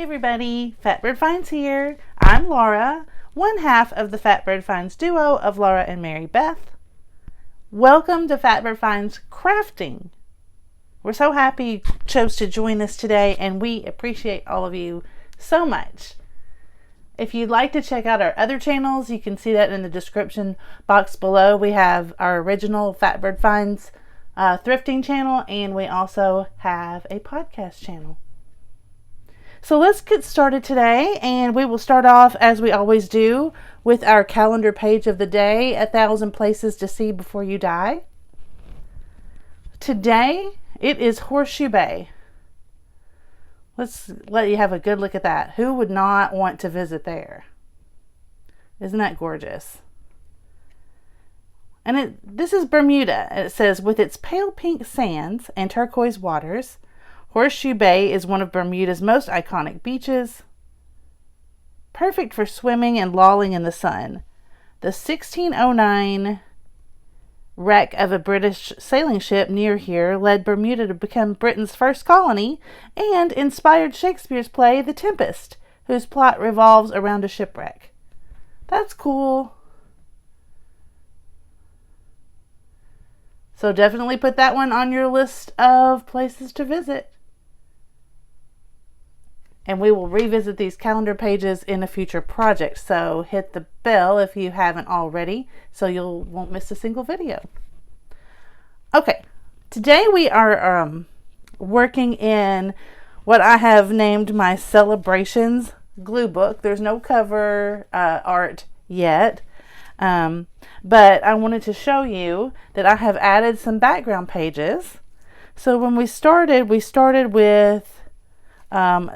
everybody, Fatbird Finds here. I'm Laura, one half of the Fatbird Finds duo of Laura and Mary Beth. Welcome to Fatbird Finds Crafting. We're so happy you chose to join us today, and we appreciate all of you so much. If you'd like to check out our other channels, you can see that in the description box below. We have our original Fatbird Finds thrifting channel, and we also have a podcast channel. So let's get started today, and we will start off as we always do with our calendar page of the day, 1,000 places to see before you die. Today it is Horseshoe Bay. Let's let you have a good look at that. Who would not want to visit there? Isn't that gorgeous? And this is Bermuda. It says, with its pale pink sands and turquoise waters, Horseshoe Bay is one of Bermuda's most iconic beaches, perfect for swimming and lolling in the sun. The 1609 wreck of a British sailing ship near here led Bermuda to become Britain's first colony and inspired Shakespeare's play The Tempest, whose plot revolves around a shipwreck. That's cool. So definitely put that one on your list of places to visit. And we will revisit these calendar pages in a future project. So hit the bell if you haven't already, so you won't miss a single video. Okay, today we are working in what I have named my Celebrations glue book. There's no cover art yet, but I wanted to show you that I have added some background pages. So when we started with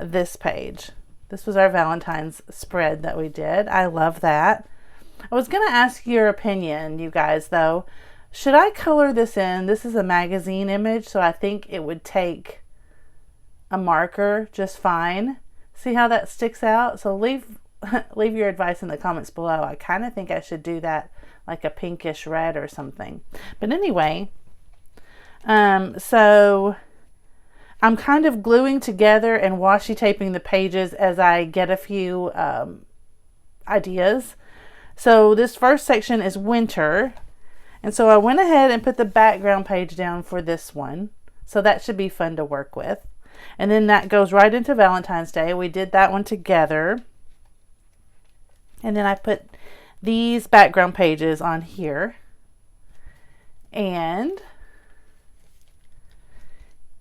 this page. This was our Valentine's spread that we did. I love that. I was going to ask your opinion, you guys, though. Should I color this in? This is a magazine image, so I think it would take a marker just fine. See how that sticks out? So leave your advice in the comments below. I kind of think I should do that like a pinkish red or something. But anyway, so I'm kind of gluing together and washi taping the pages as I get a few ideas. So this first section is winter. And so I went ahead and put the background page down for this one. So that should be fun to work with. And then that goes right into Valentine's Day. We did that one together. And then I put these background pages on here. And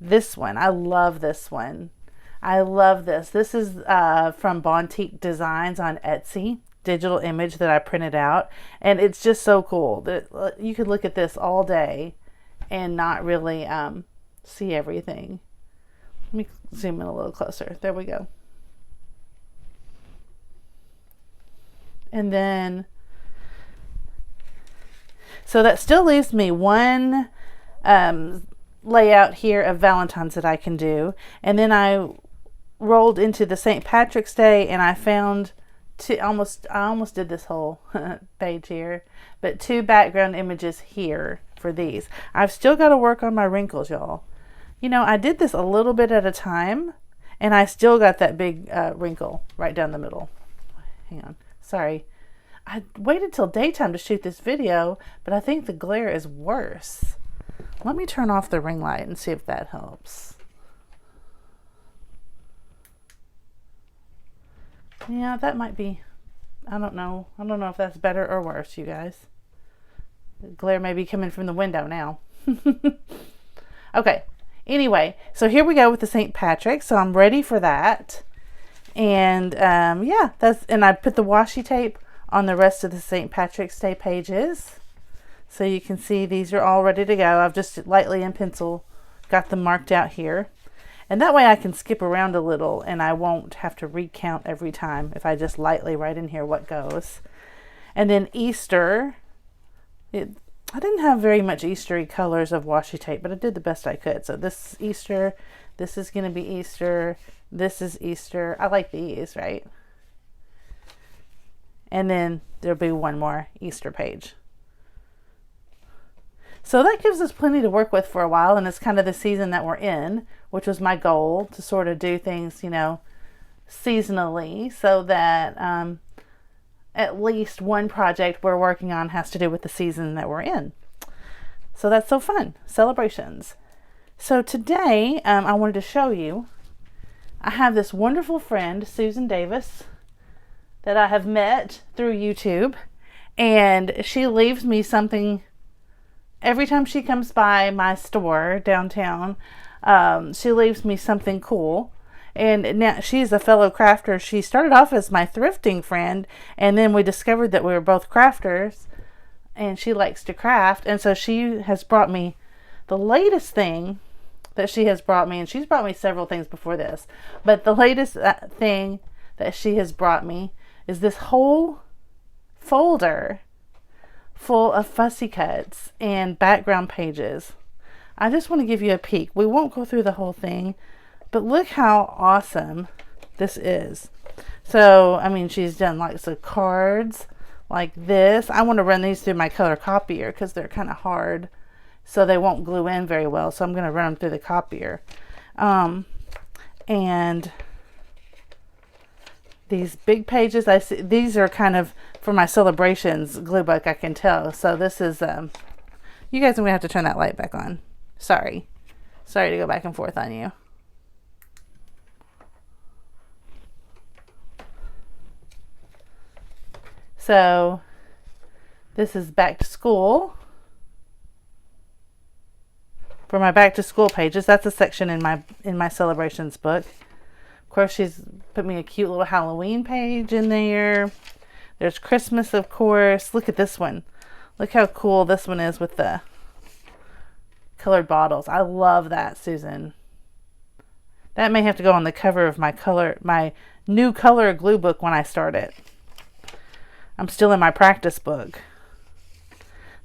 this one, I love this one. I love this. This is from Bontique Designs on Etsy, digital image that I printed out, and it's just so cool that you could look at this all day and not really see everything. Let me zoom in a little closer. There we go. And then, so that still leaves me one layout here of Valentine's that I can do, and then I rolled into the St. Patrick's Day, and I found I almost did this whole page here, but 2 background images here for these. I've still got to work on my wrinkles, y'all. You know, I did this a little bit at a time, and I still got that big wrinkle right down the middle. Hang on, sorry. I waited till daytime to shoot this video, but I think the glare is worse. Let me turn off the ring light and see if that helps. Yeah, that might be, I don't know. I don't know if that's better or worse, you guys. The glare may be coming from the window now. Okay, anyway, so here we go with the St. Patrick. So I'm ready for that. And yeah, and I put the washi tape on the rest of the St. Patrick's Day pages. So you can see these are all ready to go. I've just lightly in pencil got them marked out here. And that way I can skip around a little and I won't have to recount every time if I just lightly write in here what goes. And then Easter. I didn't have very much Eastery colors of washi tape, but I did the best I could. So this is Easter. This is going to be Easter. This is Easter. I like these, right? And then there'll be one more Easter page. So that gives us plenty to work with for a while, and it's kind of the season that we're in, which was my goal, to sort of do things, you know, seasonally so that at least one project we're working on has to do with the season that we're in. So that's so fun. Celebrations. So today I wanted to show you, I have this wonderful friend, Susan Davis, that I have met through YouTube, and she leaves me something every time she comes by my store downtown. She leaves me something cool. And now she's a fellow crafter. She started off as my thrifting friend, and then we discovered that we were both crafters, and she likes to craft. And so she has brought me the latest thing that she has brought me, and she's brought me several things before this, but the latest thing that she has brought me is this whole folder full of fussy cuts and background pages. I just want to give you a peek. We won't go through the whole thing, but look how awesome this is. So, I mean, she's done like some cards like this. I want to run these through my color copier because they're kind of hard, so they won't glue in very well. So I'm going to run them through the copier. And these big pages, I see these are kind of for my celebrations glue book, I can tell. So this is, you guys are going to have to turn that light back on. Sorry to go back and forth on you. So this is back to school. For my back to school pages, that's a section in my celebrations book. Of course, she's put me a cute little Halloween page in there. There's Christmas, of course. Look at this one. Look how cool this one is with the colored bottles. I love that, Susan. That may have to go on the cover of my new color glue book when I start it. I'm still in my practice book.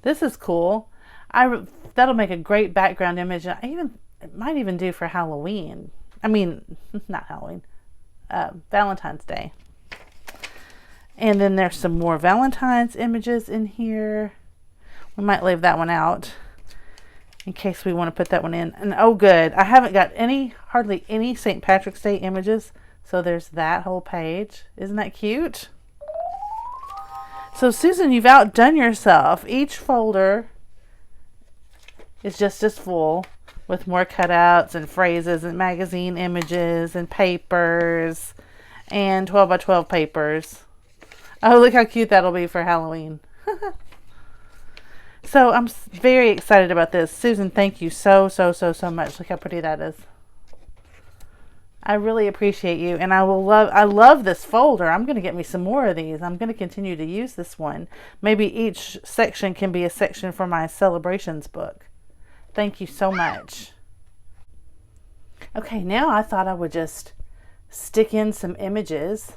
This is cool. That'll make a great background image. It might even do for Halloween. I mean, not Halloween. Valentine's Day. And then there's some more Valentine's images in here. We might leave that one out in case we want to put that one in. And oh, good. I haven't got hardly any St. Patrick's Day images. So there's that whole page. Isn't that cute? So Susan, you've outdone yourself. Each folder is just as full with more cutouts and phrases and magazine images and papers and 12 by 12 papers. Oh, look how cute that'll be for Halloween. So I'm very excited about this. Susan, thank you so much. Look how pretty that is. I really appreciate you, and I love this folder. I'm going to get me some more of these. I'm going to continue to use this one. Maybe each section can be a section for my celebrations book. Thank you so much. Okay, now I thought I would just stick in some images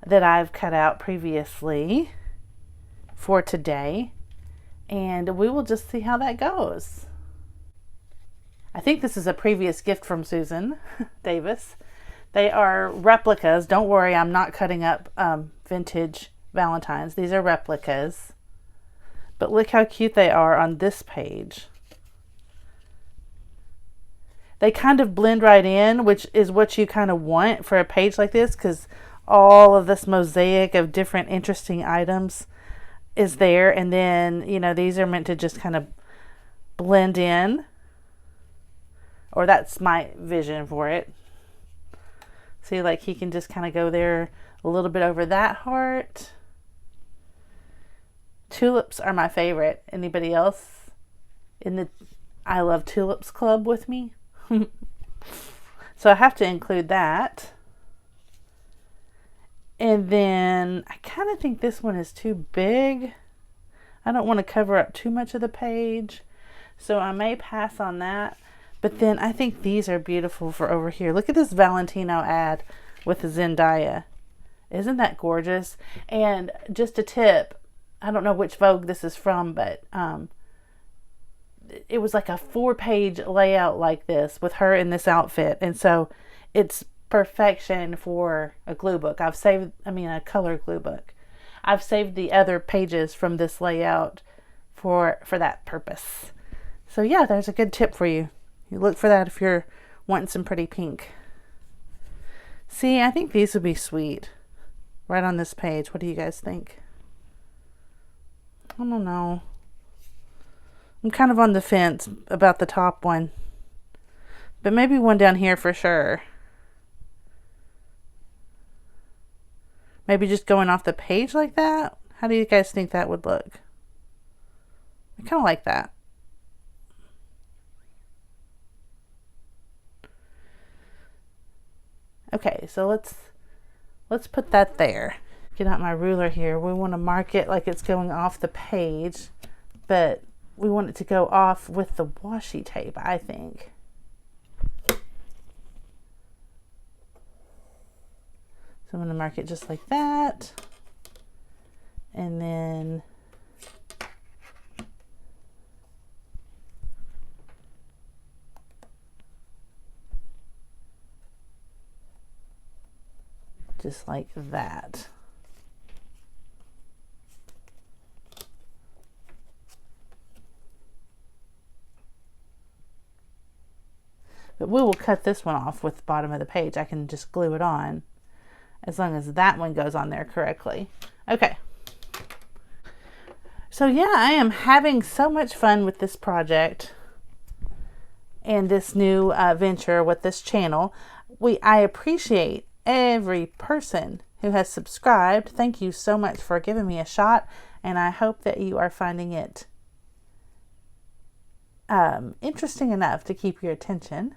that I've cut out previously for today, and we will just see how that goes. I think this is a previous gift from Susan Davis. They are replicas. Don't worry, I'm not cutting up vintage Valentines. These are replicas. But look how cute they are on this page. They kind of blend right in, which is what you kind of want for a page like this, because all of this mosaic of different interesting items is there. And then, you know, these are meant to just kind of blend in. Or that's my vision for it. See, like he can just kind of go there a little bit over that heart. Tulips are my favorite. Anybody else in the I Love Tulips Club with me? So I have to include that. And then I kind of think this one is too big. I don't want to cover up too much of the page, so I may pass on that. But then I think these are beautiful for over here. Look at this Valentino ad with the Zendaya. Isn't that gorgeous? And just a tip, I don't know which Vogue this is from, but it was like a 4-page layout like this with her in this outfit. And so it's perfection for a glue book. A color glue book. I've saved the other pages from this layout for that purpose. So yeah, there's a good tip for you. You look for that if you're wanting some pretty pink. See, I think these would be sweet right on this page. What do you guys think? I don't know. I'm kind of on the fence about the top one, but maybe one down here for sure. Maybe just going off the page like that. How do you guys think that would look? I kind of like that. Okay, so let's put that there. Get out my ruler here. We want to mark it like it's going off the page, but we want it to go off with the washi tape, I think. So I'm going to mark it just like that. And then just like that. But we will cut this one off with the bottom of the page. I can just glue it on as long as that one goes on there correctly. Okay. So yeah, I am having so much fun with this project and this new venture with this channel. I appreciate every person who has subscribed. Thank you so much for giving me a shot, and I hope that you are finding it interesting enough to keep your attention.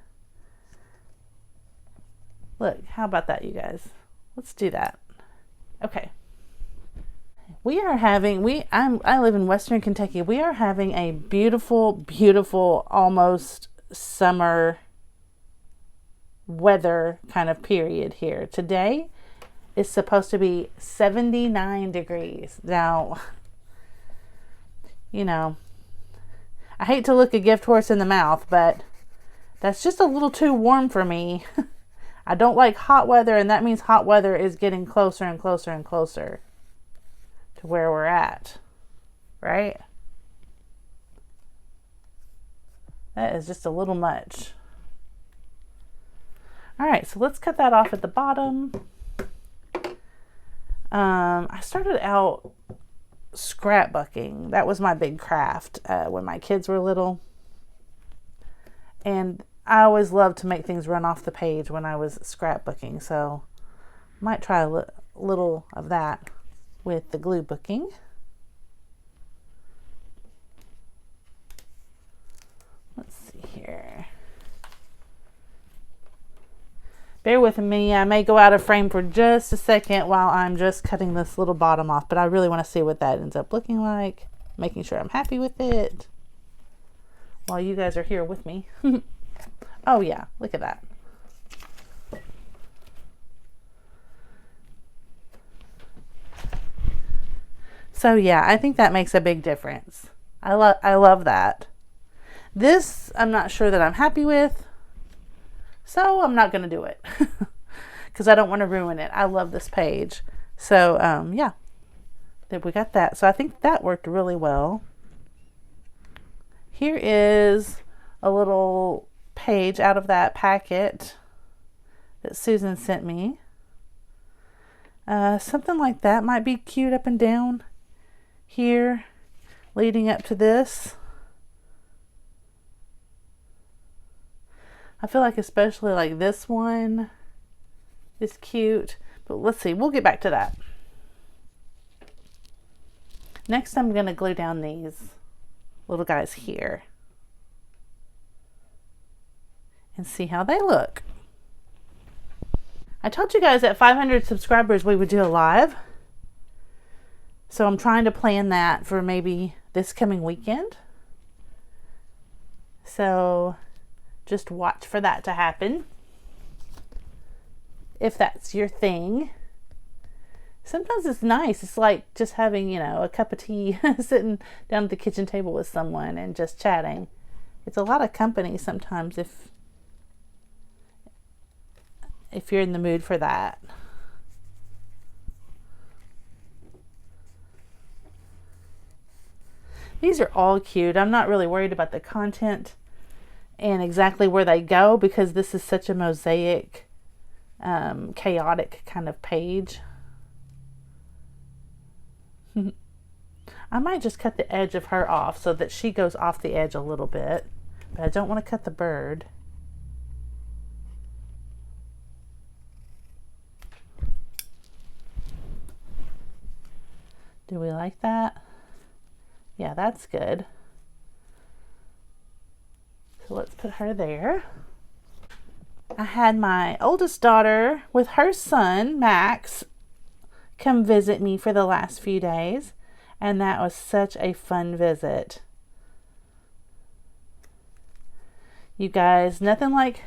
Look, how about that, you guys? Let's do that. Okay. We are having, I live in Western Kentucky. We are having a beautiful, beautiful, almost summer weather kind of period here. Today is supposed to be 79 degrees. Now, you know, I hate to look a gift horse in the mouth, but that's just a little too warm for me. I don't like hot weather, and that means hot weather is getting closer and closer and closer to where we're at, right? That is just a little much. All right, so let's cut that off at the bottom. I started out scrapbooking. That was my big craft when my kids were little. And I always loved to make things run off the page when I was scrapbooking. So might try a little of that with the glue booking. Let's see here. Bear with me. I may go out of frame for just a second while I'm just cutting this little bottom off, but I really want to see what that ends up looking like, making sure I'm happy with it while you guys are here with me. Oh yeah, look at that. So yeah, I think that makes a big difference. I love that. This, I'm not sure that I'm happy with, so I'm not going to do it because I don't want to ruin it. I love this page. So yeah, we got that. So I think that worked really well. Here is a little page out of that packet that Susan sent me. Something like that might be cute up and down here leading up to this. I feel like especially like this one is cute, but let's see, we'll get back to that. Next I'm going to glue down these little guys here and see how they look. I told you guys at 500 subscribers we would do a live. So I'm trying to plan that for maybe this coming weekend. So just watch for that to happen. If that's your thing. Sometimes it's nice. It's like just having, you know, a cup of tea sitting down at the kitchen table with someone and just chatting. It's a lot of company sometimes if you're in the mood for that. These are all cute. I'm not really worried about the content and exactly where they go because this is such a mosaic chaotic kind of page. I might just cut the edge of her off so that she goes off the edge a little bit, but I don't want to cut the bird. Do we like that? Yeah, that's good. So let's put her there. I had my oldest daughter with her son, Max, come visit me for the last few days, and that was such a fun visit. You guys, nothing like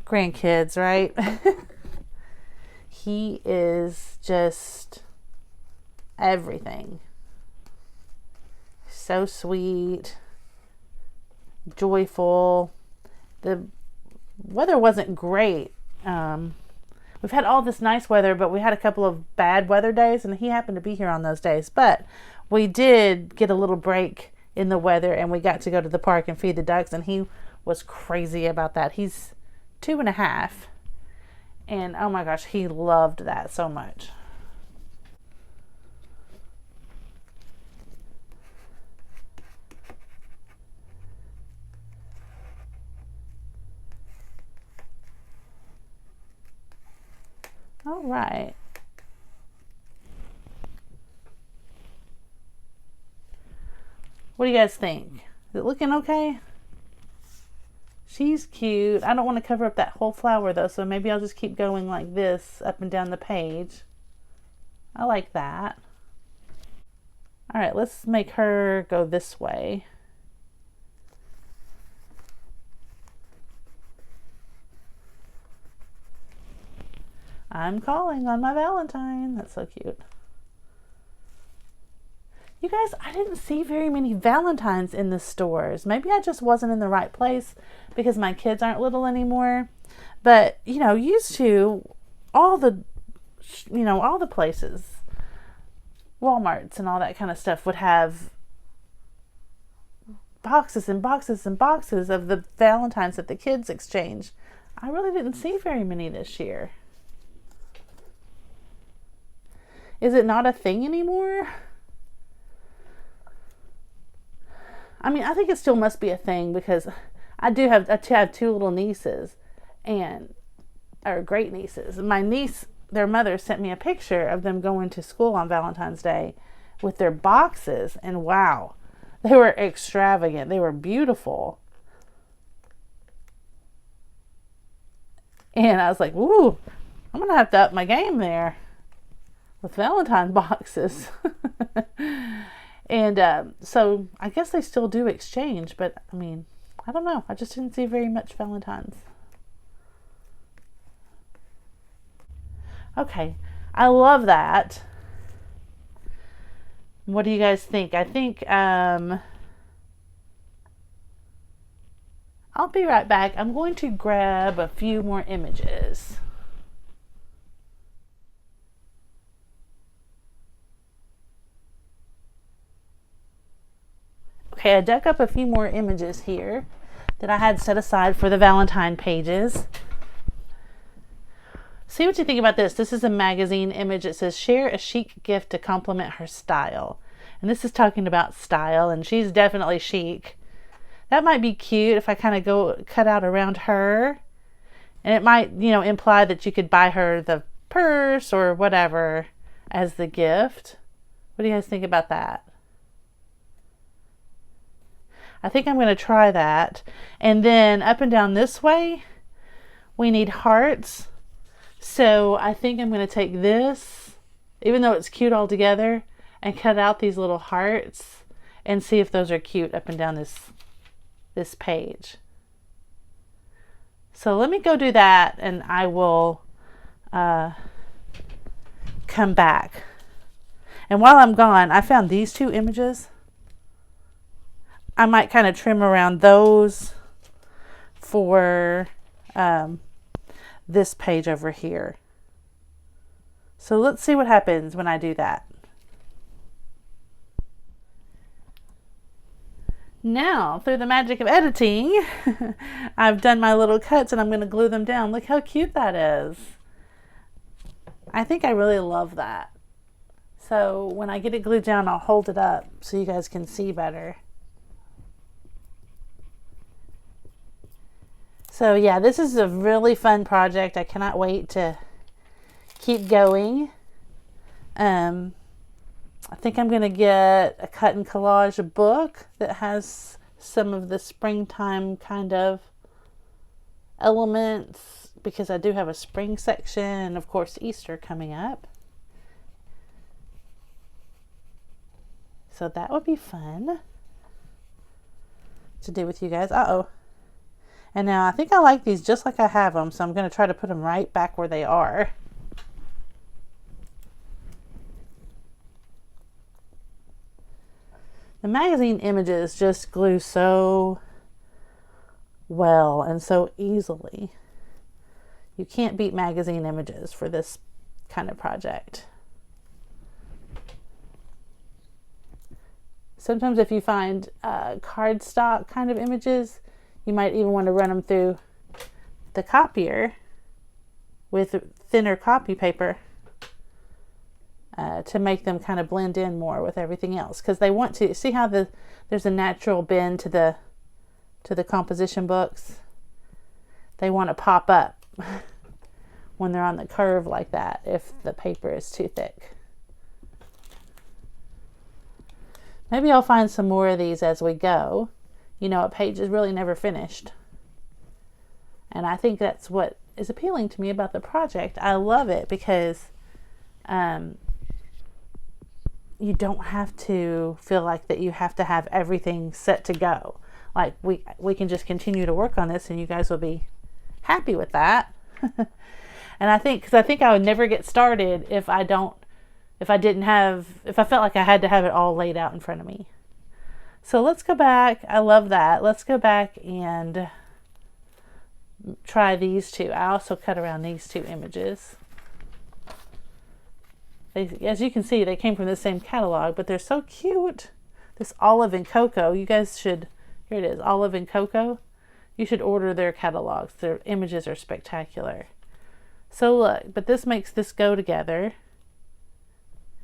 grandkids, right? He is just everything. So sweet, joyful. The weather wasn't great. We've had all this nice weather, but we had a couple of bad weather days, and he happened to be here on those days. But we did get a little break in the weather, and we got to go to the park and feed the ducks, and he was crazy about that. He's 2.5, and oh my gosh, he loved that so much. All right. What do you guys think? Is it looking okay? She's cute. I don't want to cover up that whole flower though, so maybe I'll just keep going like this up and down the page. I like that. All right, let's make her go this way. I'm calling on my Valentine. That's so cute. You guys, I didn't see very many Valentines in the stores. Maybe I just wasn't in the right place because my kids aren't little anymore. But, you know, used to all the places, Walmarts and all that kind of stuff would have boxes and boxes and boxes of the Valentines that the kids exchange. I really didn't see very many this year. Is it not a thing anymore? I mean, I think it still must be a thing because I have two little nieces or great nieces. My niece, their mother sent me a picture of them going to school on Valentine's Day with their boxes, and wow, they were extravagant. They were beautiful. And I was like, ooh, I'm going to have to up my game there with Valentine's boxes. And so I guess they still do exchange, but I mean, I don't know. I just didn't see very much Valentine's. Okay, I love that. What do you guys think? I think I'll be right back. I'm going to grab a few more images. Okay, I dug up a few more images here that I had set aside for the Valentine pages. See what you think about this. This is a magazine image. It says, share a chic gift to complement her style. And this is talking about style, and she's definitely chic. That might be cute if I kind of go cut out around her. And it might, imply that you could buy her the purse or whatever as the gift. What do you guys think about that? I think I'm going to try that. And then up and down this way, we need hearts. So I think I'm going to take this, even though it's cute all together, and cut out these little hearts and see if those are cute up and down this page. So let me go do that, and I will come back. And while I'm gone, I found these two images. I might kind of trim around those for this page over here. So let's see what happens when I do that. Now, through the magic of editing, I've done my little cuts and I'm going to glue them down. Look how cute that is. I think I really love that. So when I get it glued down, I'll hold it up so you guys can see better. So yeah, this is a really fun project. I cannot wait to keep going. I think I'm going to get a cut and collage book that has some of the springtime kind of elements, because I do have a spring section and of course Easter coming up. So that would be fun to do with you guys. Uh-oh. And now I think I like these just like I have them, so I'm going to try to put them right back where they are. The magazine images just glue so well and so easily. You can't beat magazine images for this kind of project. Sometimes if you find cardstock kind of images, you might even want to run them through the copier with thinner copy paper to make them kind of blend in more with everything else, because they want to see how there's a natural bend to the composition books. They want to pop up when they're on the curve like that if the paper is too thick. Maybe I'll find some more of these as we go. You know, a page is really never finished. And I think that's what is appealing to me about the project. I love it because you don't have to feel like that you have to have everything set to go. Like we can just continue to work on this and you guys will be happy with that. And I think I would never get started if I felt like I had to have it all laid out in front of me. So let's go back. I love that. Let's go back and try these two. I also cut around these two images. As you can see, they came from the same catalog, but they're so cute. This Olive and Cocoa, you guys should, here it is, Olive and Cocoa. You should order their catalogs. Their images are spectacular. So look, but this makes this go together.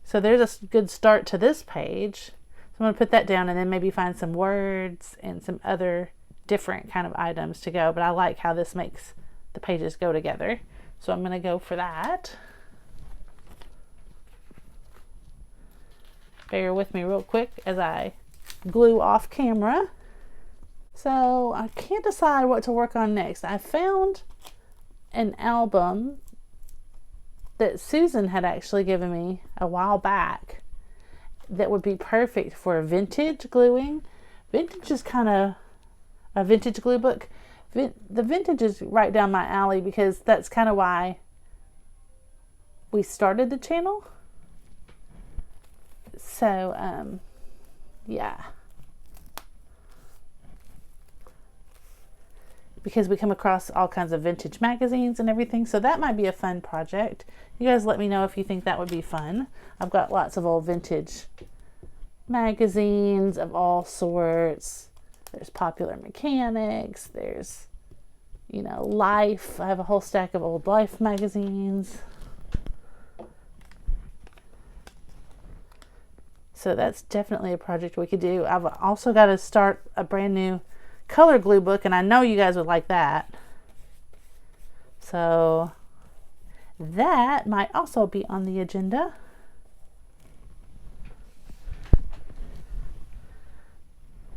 So there's a good start to this page. So I'm going to put that down and then maybe find some words and some other different kind of items to go. But I like how this makes the pages go together. So I'm going to go for that. Bear with me real quick as I glue off camera. So I can't decide what to work on next. I found an album that Susan had actually given me a while back that would be perfect for vintage gluing. Vintage is kind of a vintage glue book. The vintage is right down my alley because that's kind of why we started the channel. So, yeah. Because we come across all kinds of vintage magazines and everything. So that might be a fun project. You guys let me know if you think that would be fun. I've got lots of old vintage magazines of all sorts. There's Popular Mechanics. There's, you know, Life. I have a whole stack of old Life magazines. So that's definitely a project we could do. I've also got to start a brand new color glue book, and I know you guys would like that. So that might also be on the agenda.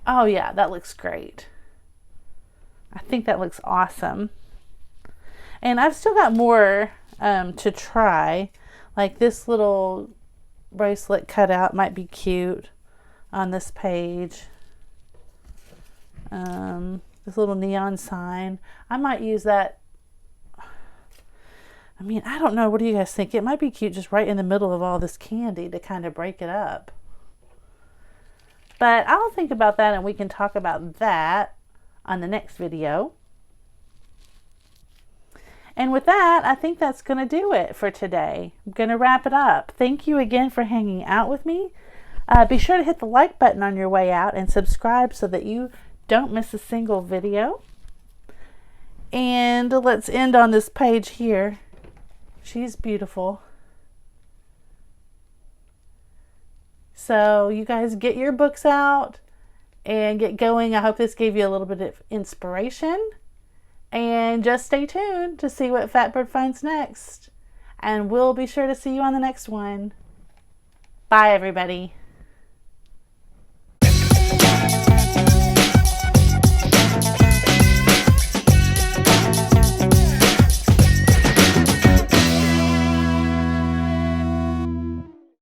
Oh yeah, that looks great. I think that looks awesome. And I've still got more to try. Like this little bracelet cutout might be cute on this page. This little neon sign, I might use that. I mean, I don't know, what do you guys think? It might be cute just right in the middle of all this candy to kind of break it up. But I'll think about that and we can talk about that on the next video. And with that, I think that's going to do it for today. I'm going to wrap it up. Thank you again for hanging out with me. Be sure to hit the like button on your way out and subscribe so that you don't miss a single video. And let's end on this page here. She's beautiful. So you guys get your books out and get going. I hope this gave you a little bit of inspiration. And just stay tuned to see what Fatbird finds next. And we'll be sure to see you on the next one. Bye, everybody.